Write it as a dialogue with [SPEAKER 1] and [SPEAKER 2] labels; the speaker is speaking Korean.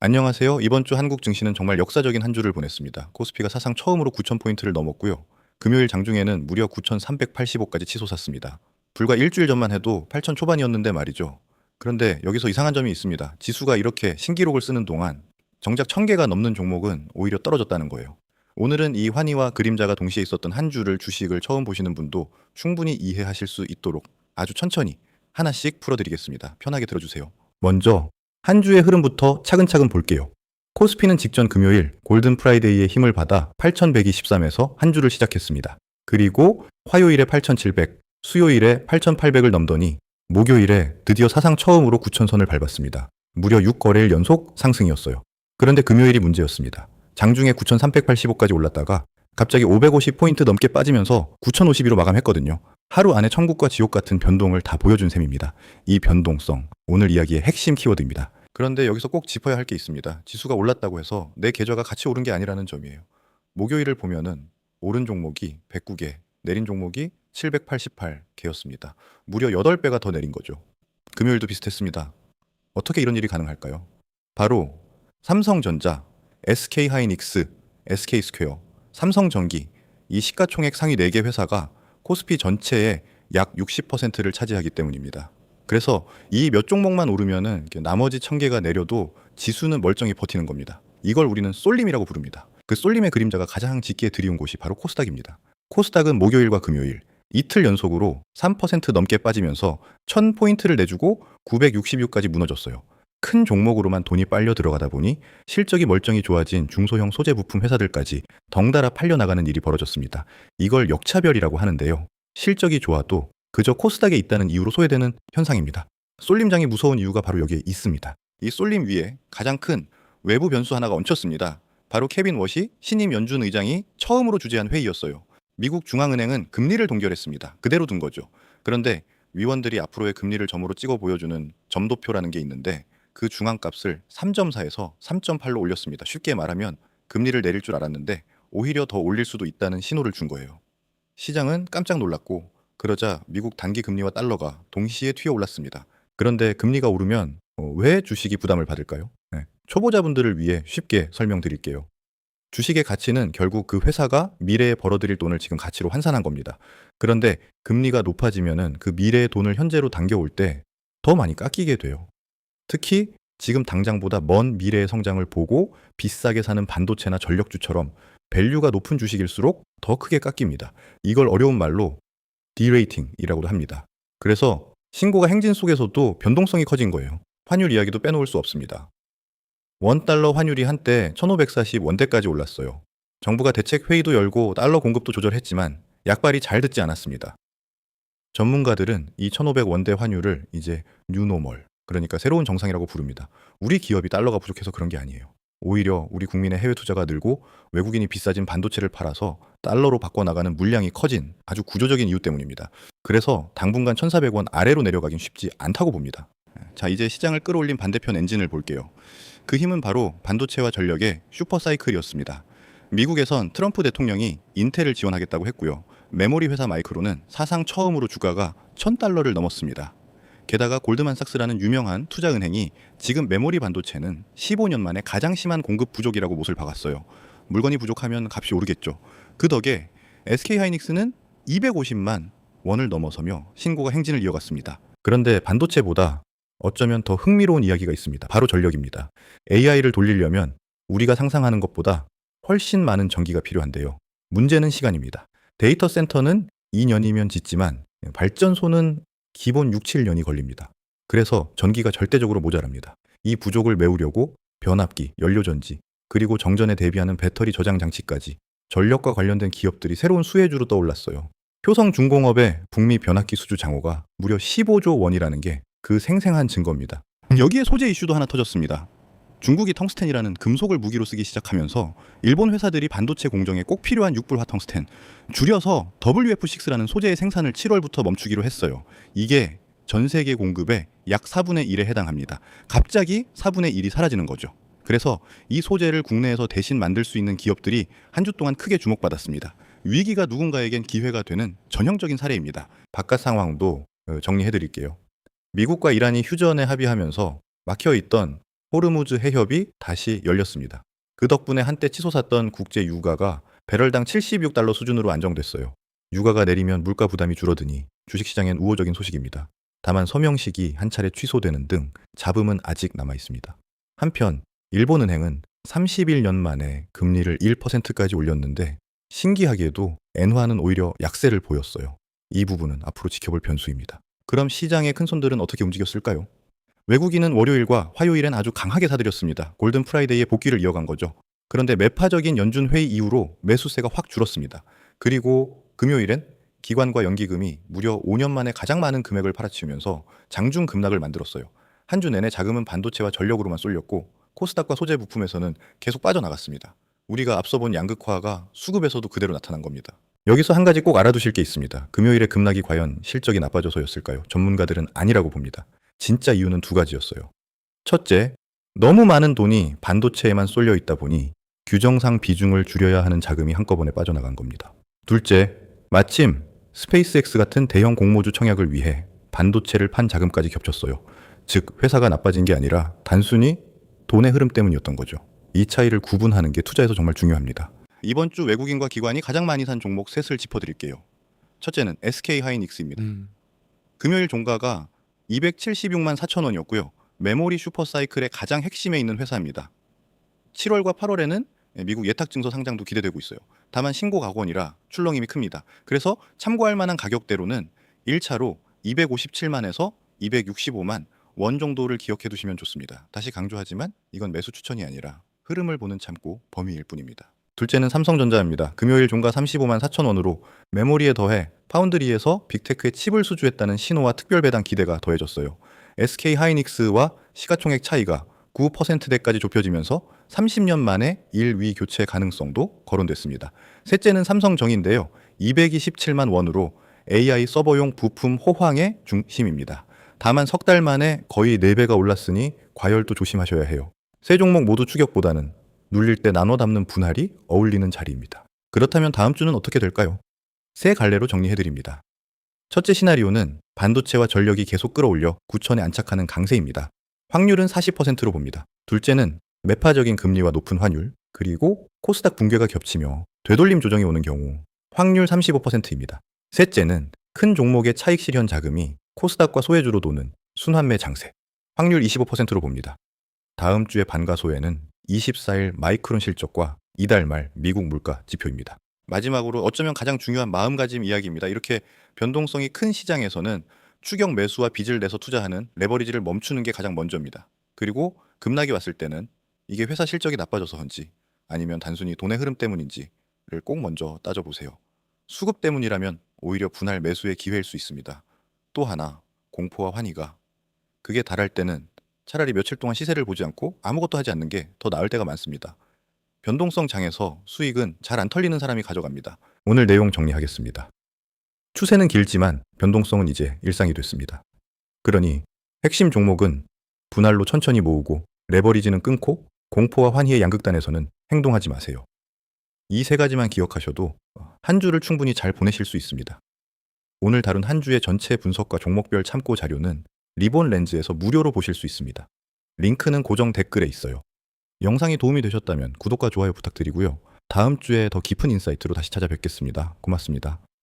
[SPEAKER 1] 안녕하세요. 이번 주 한국 증시는 정말 역사적인 한 주를 보냈습니다. 코스피가 사상 처음으로 9,000포인트를 넘었고요. 금요일 장중에는 무려 9,385까지 치솟았습니다. 불과 일주일 전만 해도 8,000 초반이었는데 말이죠. 그런데 여기서 이상한 점이 있습니다. 지수가 이렇게 신기록을 쓰는 동안 정작 1,000개가 넘는 종목은 오히려 떨어졌다는 거예요. 오늘은 이 환희와 그림자가 동시에 있었던 한 주를 주식을 처음 보시는 분도 충분히 이해하실 수 있도록 아주 천천히 하나씩 풀어드리겠습니다. 편하게 들어주세요. 먼저 한 주의 흐름부터 차근차근 볼게요. 코스피는 직전 금요일 골든 프라이데이의 힘을 받아 8,123에서 한 주를 시작했습니다. 그리고 화요일에 8,700, 수요일에 8,800을 넘더니 목요일에 드디어 사상 처음으로 9,000선을 밟았습니다. 무려 6거래일 연속 상승이었어요. 그런데 금요일이 문제였습니다. 장중에 9,385까지 올랐다가 갑자기 550포인트 넘게 빠지면서 9,052로 마감했거든요. 하루 안에 천국과 지옥 같은 변동을 다 보여준 셈입니다. 이 변동성, 오늘 이야기의 핵심 키워드입니다. 그런데 여기서 꼭 짚어야 할 게 있습니다. 지수가 올랐다고 해서 내 계좌가 같이 오른 게 아니라는 점이에요. 목요일을 보면은 오른 종목이 109개, 내린 종목이 788개였습니다. 무려 8배가 더 내린 거죠. 금요일도 비슷했습니다. 어떻게 이런 일이 가능할까요? 바로 삼성전자, SK하이닉스, SK스퀘어, 삼성전기, 이 시가총액 상위 4개 회사가 코스피 전체의 약 60%를 차지하기 때문입니다. 그래서 이 몇 종목만 오르면은 나머지 1,000개가 내려도 지수는 멀쩡히 버티는 겁니다. 이걸 우리는 쏠림이라고 부릅니다. 그 쏠림의 그림자가 가장 짙게 드리운 곳이 바로 코스닥입니다. 코스닥은 목요일과 금요일 이틀 연속으로 3% 넘게 빠지면서 1,000포인트를 내주고 966까지 무너졌어요. 큰 종목으로만 돈이 빨려 들어가다 보니 실적이 멀쩡히 좋아진 중소형 소재 부품 회사들까지 덩달아 팔려나가는 일이 벌어졌습니다. 이걸 역차별이라고 하는데요. 실적이 좋아도 그저 코스닥에 있다는 이유로 소외되는 현상입니다. 쏠림장이 무서운 이유가 바로 여기에 있습니다. 이 쏠림 위에 가장 큰 외부 변수 하나가 얹혔습니다. 바로 케빈 워시 신임 연준 의장이 처음으로 주재한 회의였어요. 미국 중앙은행은 금리를 동결했습니다. 그대로 둔 거죠. 그런데 위원들이 앞으로의 금리를 점으로 찍어 보여주는 점도표라는 게 있는데 그 중앙값을 3.4에서 3.8로 올렸습니다. 쉽게 말하면 금리를 내릴 줄 알았는데 오히려 더 올릴 수도 있다는 신호를 준 거예요. 시장은 깜짝 놀랐고 그러자 미국 단기 금리와 달러가 동시에 튀어 올랐습니다. 그런데 금리가 오르면 왜 주식이 부담을 받을까요? 네. 초보자분들을 위해 쉽게 설명드릴게요. 주식의 가치는 결국 그 회사가 미래에 벌어들일 돈을 지금 가치로 환산한 겁니다. 그런데 금리가 높아지면은 그 미래의 돈을 현재로 당겨올 때 더 많이 깎이게 돼요. 특히 지금 당장보다 먼 미래의 성장을 보고 비싸게 사는 반도체나 전력주처럼 밸류가 높은 주식일수록 더 크게 깎입니다. 이걸 어려운 말로 디레이팅이라고도 합니다. 그래서 신고가 행진 속에서도 변동성이 커진 거예요. 환율 이야기도 빼놓을 수 없습니다. 원달러 환율이 한때 1,540 원대까지 올랐어요. 정부가 대책 회의도 열고 달러 공급도 조절했지만 약발이 잘 듣지 않았습니다. 전문가들은 이 1,500 원대 환율을 이제 뉴노멀, 그러니까 새로운 정상이라고 부릅니다. 우리 기업이 달러가 부족해서 그런 게 아니에요. 오히려 우리 국민의 해외 투자가 늘고 외국인이 비싸진 반도체를 팔아서 달러로 바꿔나가는 물량이 커진 아주 구조적인 이유 때문입니다. 그래서 당분간 1,400원 아래로 내려가긴 쉽지 않다고 봅니다. 자, 이제 시장을 끌어올린 반대편 엔진을 볼게요. 그 힘은 바로 반도체와 전력의 슈퍼사이클이었습니다. 미국에선 트럼프 대통령이 인텔을 지원하겠다고 했고요. 메모리 회사 마이크론은 사상 처음으로 주가가 1,000달러를 넘었습니다. 게다가 골드만삭스라는 유명한 투자은행이 지금 메모리 반도체는 15년 만에 가장 심한 공급 부족이라고 못을 박았어요. 물건이 부족하면 값이 오르겠죠. 그 덕에 SK하이닉스는 250만 원을 넘어서며 신고가 행진을 이어갔습니다. 그런데 반도체보다 어쩌면 더 흥미로운 이야기가 있습니다. 바로 전력입니다. AI를 돌리려면 우리가 상상하는 것보다 훨씬 많은 전기가 필요한데요. 문제는 시간입니다. 데이터 센터는 2년이면 짓지만 발전소는 기본 6, 7년이 걸립니다. 그래서 전기가 절대적으로 모자랍니다. 이 부족을 메우려고 변압기, 연료전지, 그리고 정전에 대비하는 배터리 저장 장치까지 전력과 관련된 기업들이 새로운 수혜주로 떠올랐어요. 효성중공업의 북미 변압기 수주 장호가 무려 15조 원이라는 게 그 생생한 증거입니다. 여기에 소재 이슈도 하나 터졌습니다. 중국이 텅스텐이라는 금속을 무기로 쓰기 시작하면서 일본 회사들이 반도체 공정에 꼭 필요한 육불화 텅스텐, 줄여서 WF6라는 소재의 생산을 7월부터 멈추기로 했어요. 이게 전 세계 공급의 약 4분의 1에 해당합니다. 갑자기 4분의 1이 사라지는 거죠. 그래서 이 소재를 국내에서 대신 만들 수 있는 기업들이 한 주 동안 크게 주목받았습니다. 위기가 누군가에겐 기회가 되는 전형적인 사례입니다. 바깥 상황도 정리해드릴게요. 미국과 이란이 휴전에 합의하면서 막혀있던 호르무즈 해협이 다시 열렸습니다. 그 덕분에 한때 치솟았던 국제 유가가 배럴당 76달러 수준으로 안정됐어요. 유가가 내리면 물가 부담이 줄어드니 주식시장엔 우호적인 소식입니다. 다만 서명식이 한 차례 취소되는 등 잡음은 아직 남아 있습니다. 한편 일본은행은 31년 만에 금리를 1%까지 올렸는데 신기하게도 엔화는 오히려 약세를 보였어요. 이 부분은 앞으로 지켜볼 변수입니다. 그럼 시장의 큰손들은 어떻게 움직였을까요? 외국인은 월요일과 화요일엔 아주 강하게 사들였습니다. 골든 프라이데이의 복귀를 이어간 거죠. 그런데 매파적인 연준 회의 이후로 매수세가 확 줄었습니다. 그리고 금요일엔 기관과 연기금이 무려 5년 만에 가장 많은 금액을 팔아치우면서 장중 급락을 만들었어요. 한 주 내내 자금은 반도체와 전력으로만 쏠렸고 코스닥과 소재 부품에서는 계속 빠져나갔습니다. 우리가 앞서 본 양극화가 수급에서도 그대로 나타난 겁니다. 여기서 한 가지 꼭 알아두실 게 있습니다. 금요일의 급락이 과연 실적이 나빠져서였을까요? 전문가들은 아니라고 봅니다. 진짜 이유는 두 가지였어요. 첫째, 너무 많은 돈이 반도체에만 쏠려 있다 보니 규정상 비중을 줄여야 하는 자금이 한꺼번에 빠져나간 겁니다. 둘째, 마침 스페이스X 같은 대형 공모주 청약을 위해 반도체를 판 자금까지 겹쳤어요. 즉, 회사가 나빠진 게 아니라 단순히 돈의 흐름 때문이었던 거죠. 이 차이를 구분하는 게 투자에서 정말 중요합니다. 이번 주 외국인과 기관이 가장 많이 산 종목 셋을 짚어드릴게요. 첫째는 SK 하이닉스입니다. 금요일 종가가 276만 4천 원이었고요. 메모리 슈퍼사이클의 가장 핵심에 있는 회사입니다. 7월과 8월에는 미국 예탁증서 상장도 기대되고 있어요. 다만 신고 각원이라 출렁임이 큽니다. 그래서 참고할 만한 가격대로는 1차로 257만에서 265만 원 정도를 기억해 두시면 좋습니다. 다시 강조하지만 이건 매수 추천이 아니라 흐름을 보는 참고 범위일 뿐입니다. 둘째는 삼성전자입니다. 금요일 종가 35만 4천 원으로 메모리에 더해 파운드리에서 빅테크의 칩을 수주했다는 신호와 특별 배당 기대가 더해졌어요. SK 하이닉스와 시가총액 차이가 9%대까지 좁혀지면서 30년 만에 1위 교체 가능성도 거론됐습니다. 셋째는 삼성정인데요. 227만 원으로 AI 서버용 부품 호황의 중심입니다. 다만 석 달 만에 거의 4배가 올랐으니 과열도 조심하셔야 해요. 세 종목 모두 추격보다는 눌릴 때 나눠 담는 분할이 어울리는 자리입니다. 그렇다면 다음 주는 어떻게 될까요? 세 갈래로 정리해드립니다. 첫째 시나리오는 반도체와 전력이 계속 끌어올려 9천에 안착하는 강세입니다. 확률은 40%로 봅니다. 둘째는 매파적인 금리와 높은 환율, 그리고 코스닥 붕괴가 겹치며 되돌림 조정이 오는 경우 확률 35%입니다. 셋째는 큰 종목의 차익 실현 자금이 코스닥과 소외주로 도는 순환매 장세, 확률 25%로 봅니다. 다음 주의 반가소에는 24일 마이크론 실적과 이달 말 미국 물가 지표입니다. 마지막으로 어쩌면 가장 중요한 마음가짐 이야기입니다. 이렇게 변동성이 큰 시장에서는 추격 매수와 빚을 내서 투자하는 레버리지를 멈추는 게 가장 먼저입니다. 그리고 급락이 왔을 때는 이게 회사 실적이 나빠져서인지 아니면 단순히 돈의 흐름 때문인지를 꼭 먼저 따져보세요. 수급 때문이라면 오히려 분할 매수의 기회일 수 있습니다. 또 하나, 공포와 환희가 그게 달할 때는 차라리 며칠 동안 시세를 보지 않고 아무것도 하지 않는 게 더 나을 때가 많습니다. 변동성 장에서 수익은 잘 안 털리는 사람이 가져갑니다. 오늘 내용 정리하겠습니다. 추세는 길지만 변동성은 이제 일상이 됐습니다. 그러니 핵심 종목은 분할로 천천히 모으고 레버리지는 끊고 공포와 환희의 양극단에서는 행동하지 마세요. 이 세 가지만 기억하셔도 한 주를 충분히 잘 보내실 수 있습니다. 오늘 다룬 한 주의 전체 분석과 종목별 참고 자료는 리본 렌즈에서 무료로 보실 수 있습니다. 링크는 고정 댓글에 있어요. 영상이 도움이 되셨다면 구독과 좋아요 부탁드리고요. 다음 주에 더 깊은 인사이트로 다시 찾아뵙겠습니다. 고맙습니다.